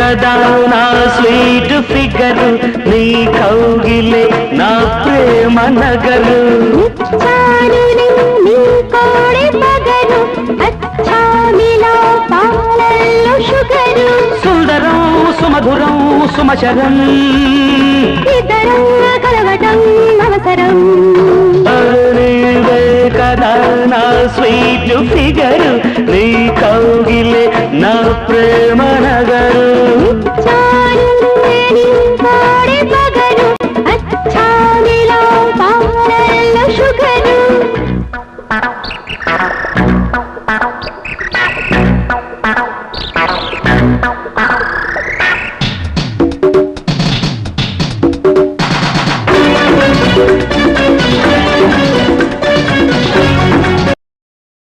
కదా నా sweet figure, నీ కౌగిలే నా ప్రేమ నగరు. నీ కోడి పగరు, అచ్చామిలో పాలల్లో షుగరు. సుందరం సుమధురం సుమచరం, ఇద్దరం కలవటం అవసరం. నీవే కదా నా స్వీట్ ఫిగరు, నీ కౌగిలే నా ప్రేమ నగరు. నీ కోడి పగరు, అచ్చామిలో పాలల్లో షుగరు.